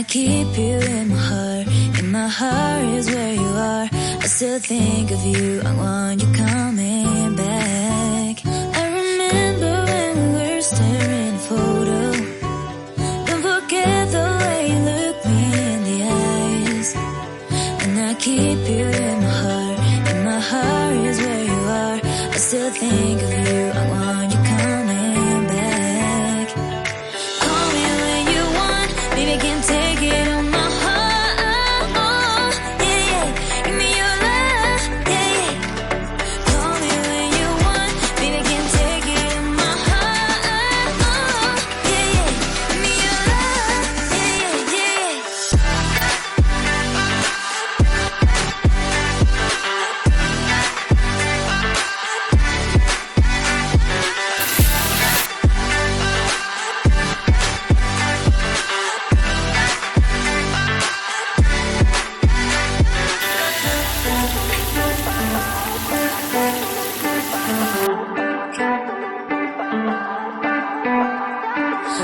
keep you in my heart. In my heart is where you are. I still think of you. I want you coming back. I remember when we were staring at a photo. Don't forget the way you look me in the eyes. And I keep you in my heart. In my heart is where you are. I still think of you. I want you coming back. Call me when you want. Baby, I can take it on my heart. Yeah, yeah. Give me your love. Yeah, yeah. Call me when you want. Baby, I can take it on my heart. Yeah, yeah. Give me your love. Yeah, yeah,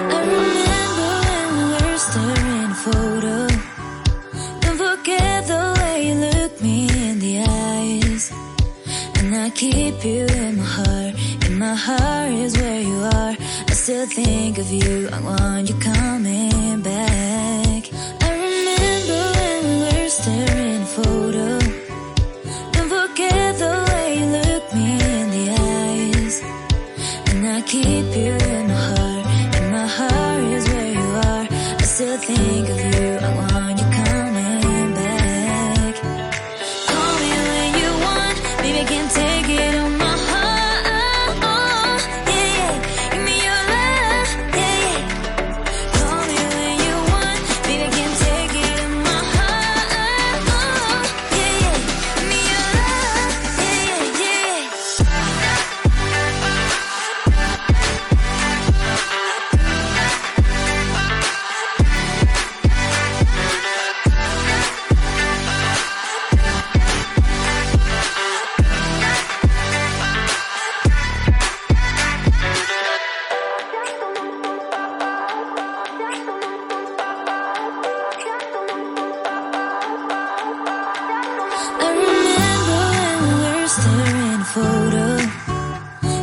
I remember when we were staring at a photo. Don't forget the way you look me in the eyes. And I keep you in my heart. In my heart is where you are. I still think of you. I want you coming back. I remember when we were staring at a photo. Don't forget the way you look me in the eyes. And I keep you in my heart. In my heart is where you are. I still think of you. I want you coming back. Call me when you want. Baby, I can take it on my heart. Yeah, yeah. Give me your love. Yeah, yeah. Call me when you want. Baby, I can take it on my heart. Yeah, yeah. Give me your love. Yeah, yeah. I remember when we were staring at a photo.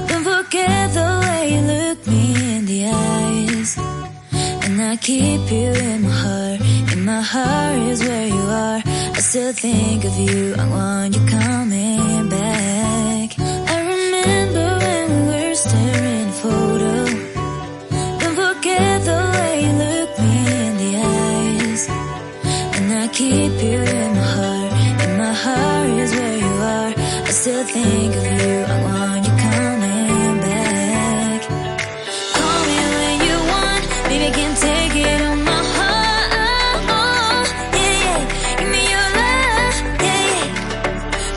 Don't forget the way you look me in the eyes. And I keep you in my heart. In my heart is where you are. I still think of you. I want you coming back. I remember when we were staring at a photo. Don't forget the way you look me in the eyes. And I keep you in my heart. In my heart is where you are. I still think of you. I want you coming back. Call me when you want. Baby, I can take it on my heart. Yeah, yeah. Give me your love. Yeah, yeah.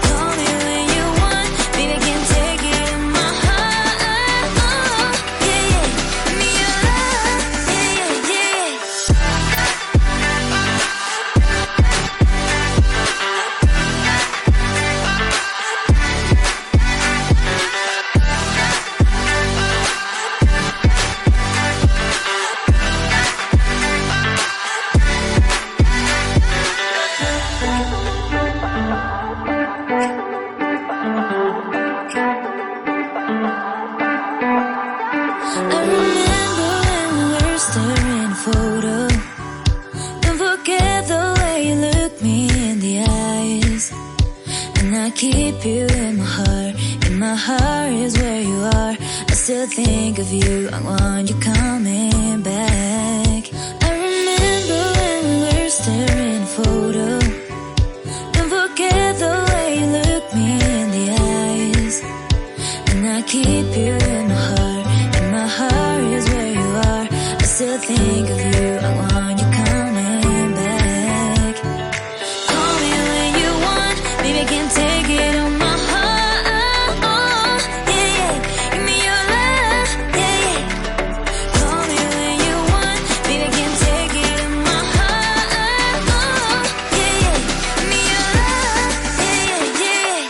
Call me when you want. Baby, I can take it on my heart. Yeah, yeah. Give me your love. Yeah, yeah. I remember when we were staring at a photo. Don't forget the way you look me in the eyes. And I keep you in my heart. In my heart is where you are. I still think of you. I want you coming back. I remember when we were staring at a photo. Don't forget the way you look me in the eyes. And I keep you in my heart. In my heart is where you are. I still think of you. I want you coming back. Call me when you want. Baby, I can take it on my heart. Yeah, yeah. Give me your love. Yeah, yeah. Call me when you want. Baby, I can take it on my heart. Yeah, yeah. Give me your love. Yeah, yeah.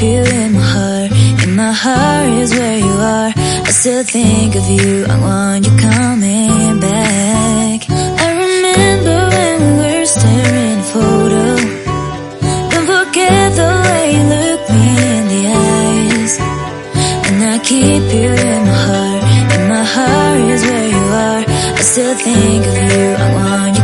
you in my heart. In my heart is where you are. I still think of you, I want you coming back. I remember when we were staring at a photo. Don't forget the way you look me in the eyes. And I keep you in my heart. In my heart is where you are. I still think of you, I want you